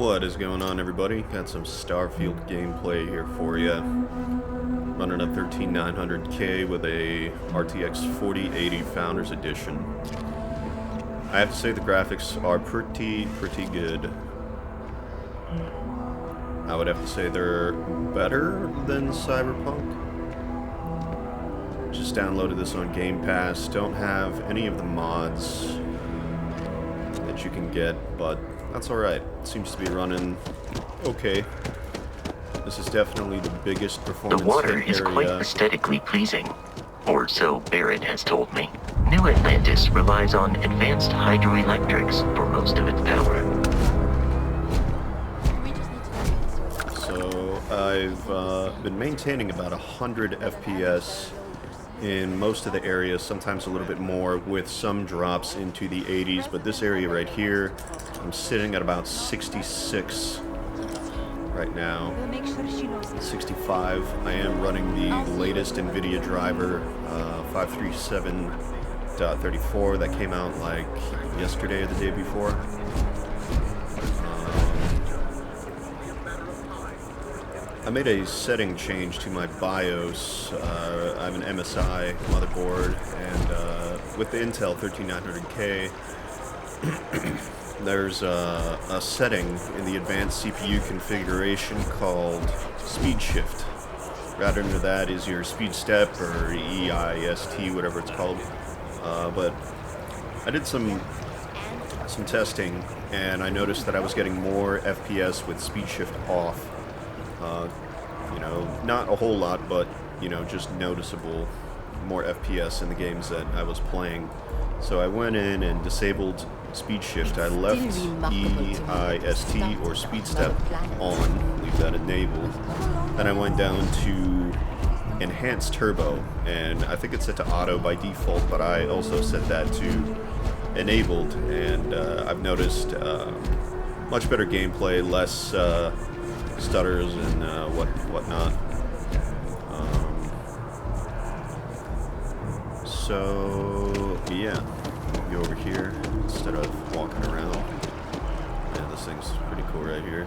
What is going on, everybody? Got some Starfield gameplay here for you. Running a 13900K with a RTX 4080 Founders Edition. I have to say the graphics are pretty good. I would have to say they're better than Cyberpunk. Just downloaded this on Game Pass. Don't have any of the mods that you can get, but that's alright. It seems to be running okay. This is definitely the biggest performance The water hit is area. quite aesthetically pleasing, or so Barrett has told me. New Atlantis relies on advanced hydroelectrics for most of its power. So I've been maintaining about 100 FPS in most of the areas, sometimes a little bit more, with some drops into the 80s, but this area right here, I'm sitting at about 66 right now. 65. I am running the latest NVIDIA driver, 537.34, that came out like yesterday or the day before. I made a setting change to my BIOS. I have an MSI motherboard, and with the Intel 13900K, there's a setting in the advanced CPU configuration called SPEEDSHIFT. Rather than that is your SpeedStep or EIST, whatever it's called. But I did some testing, and I noticed that I was getting more FPS with SpeedShift off. You know, not a whole lot, but, you know, just noticeable more FPS in the games that I was playing. So I went in and disabled SpeedShift. I left EIST or SpeedStep on, leave that enabled. Then I went down to Enhanced Turbo, and I think it's set to auto by default, but I also set that to enabled, and I've noticed much better gameplay, less stutters and whatnot. So yeah, go over here instead of walking around. Yeah, this thing's pretty cool right here.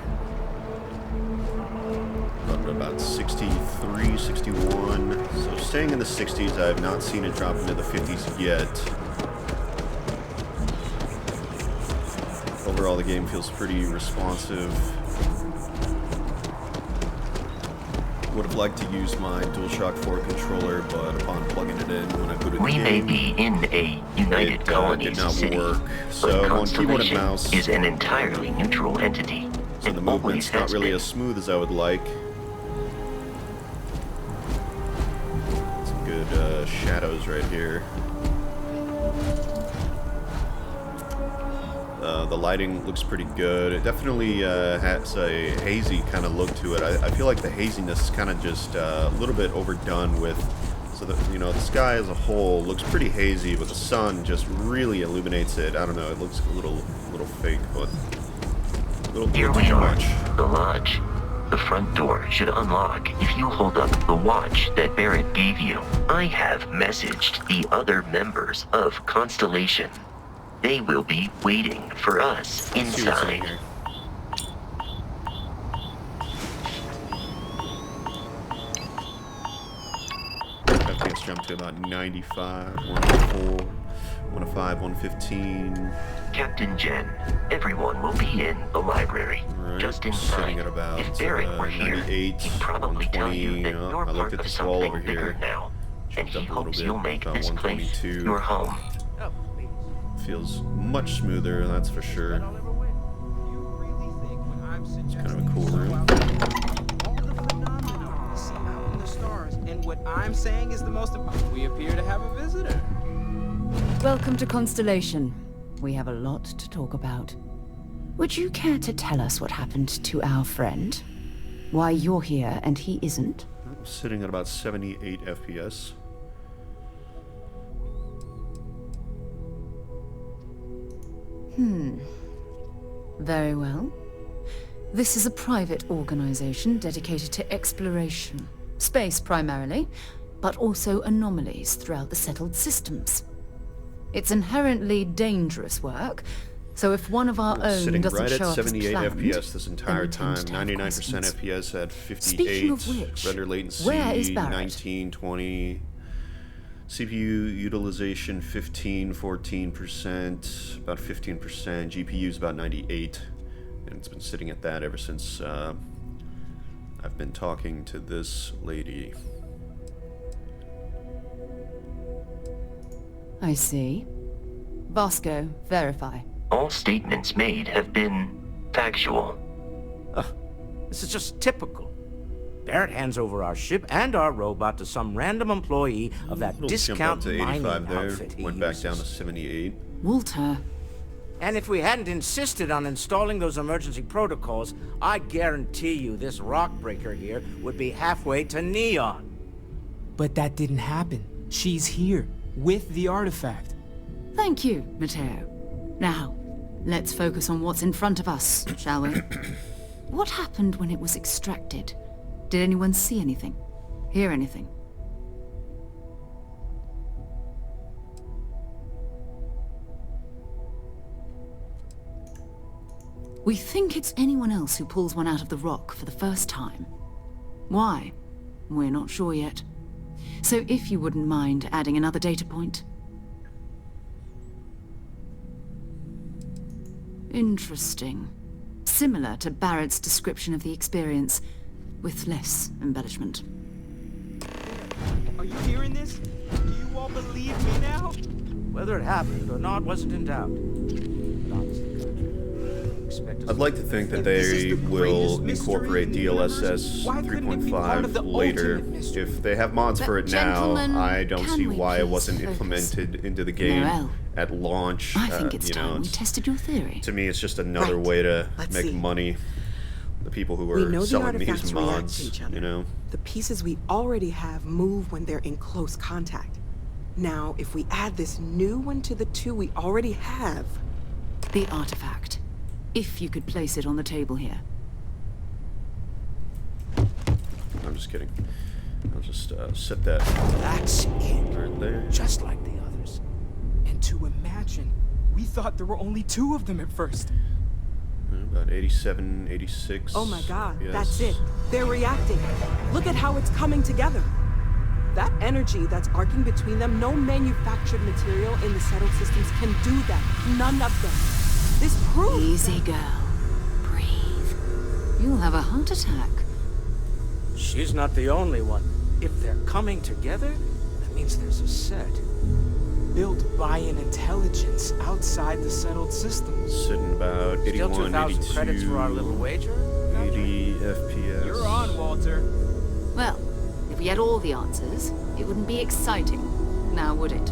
Up to about 63, 61. So staying in the 60s. I have not seen it drop into the 50s yet. Overall, the game feels pretty responsive. Would have liked to use my DualShock 4 controller, but upon plugging it in when I booted the We game, may be in a United Colonies did not city, work. but So on keyboard and Constellation mouse, is an entirely neutral entity. so the movement's not really as smooth as I would like. Some good shadows right here. The lighting looks pretty good. It definitely has a hazy kind of look to it. I feel like the haziness is kind of just a little bit overdone with, so that, you know, the sky as a whole looks pretty hazy, but the sun just really illuminates it. I don't know, it looks a little fake, but a little Here too we are, much. the lodge. The front door should unlock if you hold up the watch that Barrett gave you. I have messaged the other members of Constellation. They will be waiting for us inside. FPS jumped to about 95, 104, 105, 115. Captain Jen, everyone will be in the library. Right, Just in sitting time. at about If Barrett were here, 98, he'd probably tell you that 120. you're I looked part at of this wall something over bigger here. now. And Jumped he up a little hopes bit, you'll make about this place 122. your home. Feels much smoother, that's for sure. It's kind of a cool room. And what I'm saying is the most important. We appear to have a visitor. Welcome to Constellation. We have a lot to talk about. Would you care to tell us what happened to our friend? Why you're here and he isn't? I'm sitting at about 78 FPS. Very well. This is a private organization dedicated to exploration. Space primarily, but also anomalies throughout the settled systems. It's inherently dangerous work, So if one of our own Sitting doesn't right show at up as 78 planned, FPS this then entire we time. tend to have 99% questions. FPS at 58. Speaking of which, Render latency where is Barrett? 19, 20. CPU utilization 15, 14%, about 15%. GPU's about 98. And it's been sitting at that ever since I've been talking to this lady. I see. Bosco, verify. All statements made have been factual. This is just typical. Barrett hands over our ship and our robot to some random employee of that Little jump up discount to mining 85 there. outfit he Went back down to uses. 78. Walter, And if we hadn't insisted on installing those emergency protocols, I guarantee you this rock breaker here would be halfway to Neon. But that didn't happen. She's here, with the artifact. thank you, Matteo. Now, let's focus on what's in front of us, shall we? What happened when it was extracted? Did anyone see anything? Hear anything? We think it's anyone else who pulls one out of the rock for the first time. Why? We're not sure yet. So if you wouldn't mind adding another data point. Interesting. Similar to Barrett's description of the experience, with less embellishment. Are you hearing this? Do you all believe me now? Whether it happened or not wasn't in doubt. But honestly, expect us I'd like to think that If this is they the will greatest mystery incorporate in the universe, DLSS why couldn't it be part of the 3.5 later. ultimate mystery? If they have mods But for it now, gentlemen, I don't can see we why it please wasn't focus? implemented into the game Noel, at launch. I think it's you know, time we it's- tested your theory. to me, it's just another Right. way to Let's make see. money. The people who We are know the selling artifacts these react mods, to each other. you know. The pieces we already have move when they're in close contact. Now, if we add this new one to the two we already have... The artifact. If you could place it on the table here. I'm just kidding. I'll just set that that's it. right there. Just like the others. And to imagine, we thought there were only 2 of them at first. About 87, 86. Oh my god, yes. that's it. They're reacting. Look at how it's coming together. That energy that's arcing between them, no manufactured material in the settled systems can do that. None of them. This proves... Easy, girl. Breathe. You'll have a heart attack. She's not the only one. If they're coming together, that means there's a set. Built by an intelligence outside the settled systems. Sitting about Still 81, 2,000 82, credits for our little wager? 80 FPS. You're on, Walter. Well, if we had all the answers, it wouldn't be exciting. Now, would it?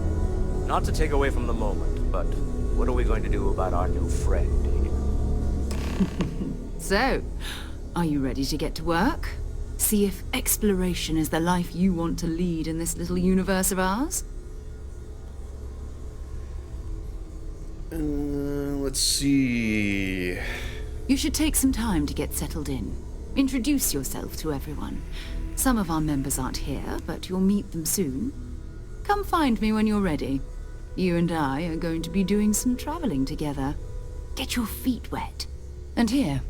Not to take away from the moment, but what are we going to do about our new friend here? So, are you ready to get to work? See if exploration is the life you want to lead in this little universe of ours? Let's see. You should take some time to get settled in. Introduce yourself to everyone. Some of our members aren't here, but you'll meet them soon. Come find me when you're ready. You and I are going to be doing some traveling together. Get your feet wet. And here,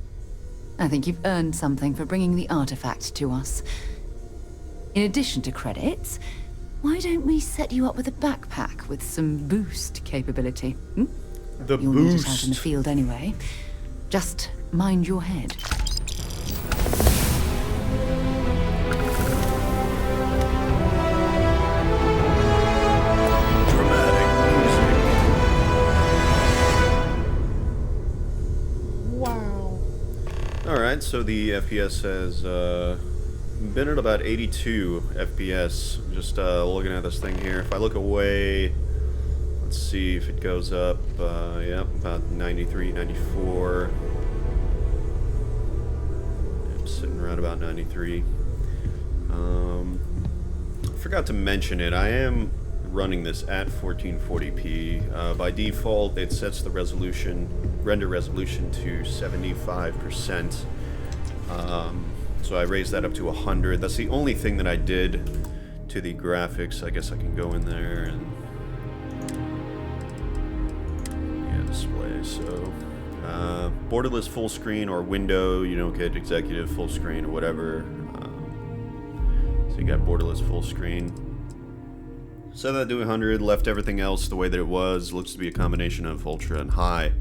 I think you've earned something for bringing the artifact to us. In addition to credits, why don't we set you up with a backpack with some boost capability? Hmm? The You'll need it out boost. in the field anyway. Just mind your head. Dramatic Wow. music. Alright, so the FPS has been at about 82 FPS. Just looking at this thing here. If I look away, let's see if it goes up. Yep, about 93, 94. Yep, sitting around about 93. Forgot to mention it. I am running this at 1440p. By default, it sets the render resolution to 75%. So I raised that up to 100. That's the only thing that I did to the graphics. I guess I can go in there and display. So, borderless full screen or window. You don't get executive full screen or whatever. So you got borderless full screen. Set that to 100. Left everything else the way that it was. Looks to be a combination of ultra and high.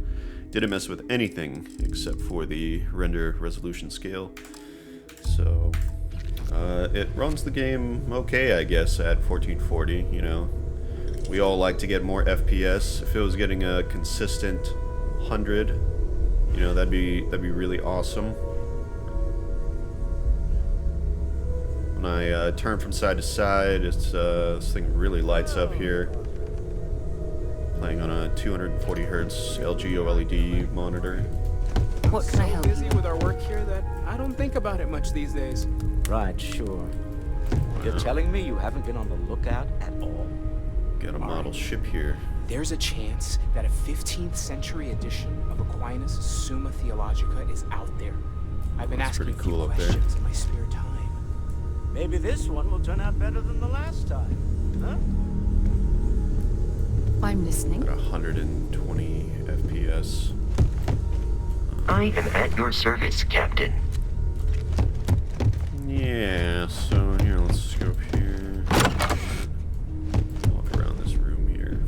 Didn't mess with anything except for the render resolution scale. So it runs the game okay, I guess, at 1440. You know, we all like to get more FPS. If it was getting a consistent 100, you know, that'd be really awesome. When I turn from side to side, it's this thing really lights up here. Playing on a 240 hertz LG OLED monitor. What can I help busy you? with our work here that I don't think about it much these days. Right, sure. You're telling me you haven't been on the lookout at all? Got a model ship here. There's a chance that a 15th century edition of Aquinas Summa Theologica is out there. I've been That's asking a pretty few cool up there. questions in my spare time. Maybe this one will turn out better than the last time, huh? I'm listening. Got 120 FPS. I am at your service, Captain. Yeah, so here, let's just go up here. Walk around this room here.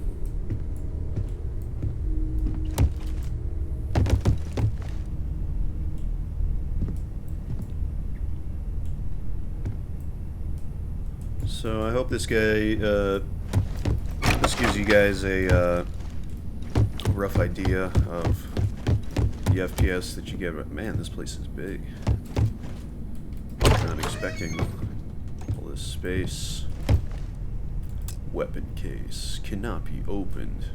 So I hope this guy, this gives you guys a rough idea of the FPS that you get. But man, this place is big. Not expecting all this space. Weapon case cannot be opened.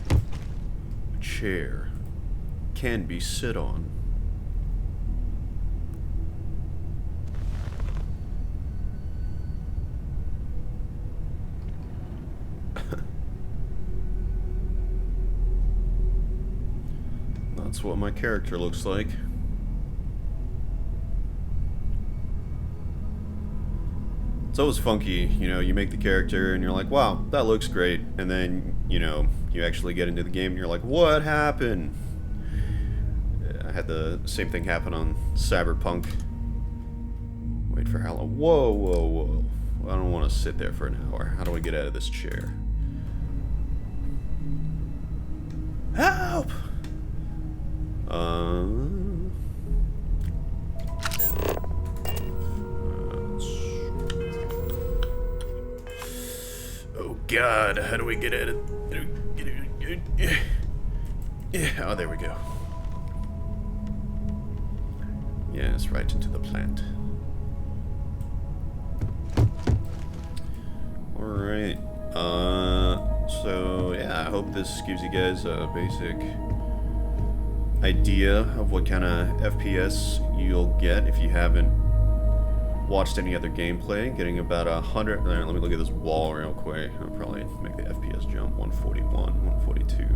A chair can be sit on. That's what my character looks like. It's always funky, you know, you make the character and you're like, wow, that looks great. And then, you know, you actually get into the game and you're like, what happened? I had the same thing happen on Cyberpunk. Wait for how long? Whoa, whoa, whoa. I don't want to sit there for an hour. How do I get out of this chair? Help! Oh God, how do we get at it? Yeah, oh, there we go. Yes, right into the plant. Alright, so yeah, I hope this gives you guys a basic idea of what kind of FPS you'll get if you haven't watched any other gameplay. Getting about 100. Let me look at this wall real quick. I'll probably make the FPS jump. 141, 142.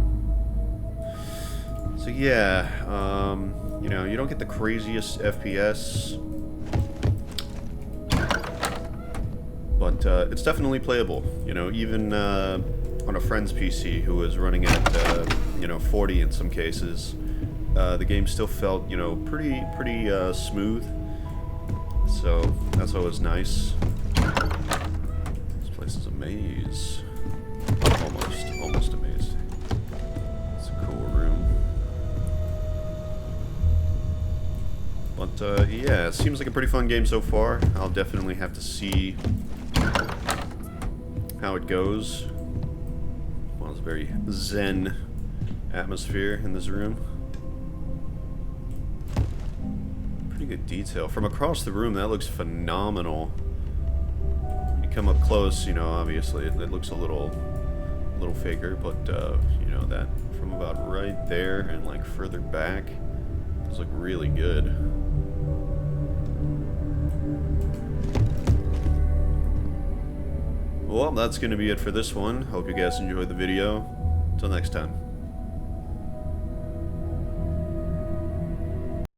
So yeah, you know, you don't get the craziest FPS, but it's definitely playable. You know, even on a friend's PC who was running at you know, 40 in some cases, the game still felt, you know, pretty smooth. So that's always nice. This place is a maze. Almost a maze. It's a cool room. But yeah, it seems like a pretty fun game so far. I'll definitely have to see how it goes. Well, it's a very zen atmosphere in this room. Good detail from across the room. That looks phenomenal. When you come up close, you know, obviously it looks a little faker, but you know, that from about right there and like further back, those look really good. Well, that's gonna be it for this one. Hope you guys enjoyed the video. Until next time.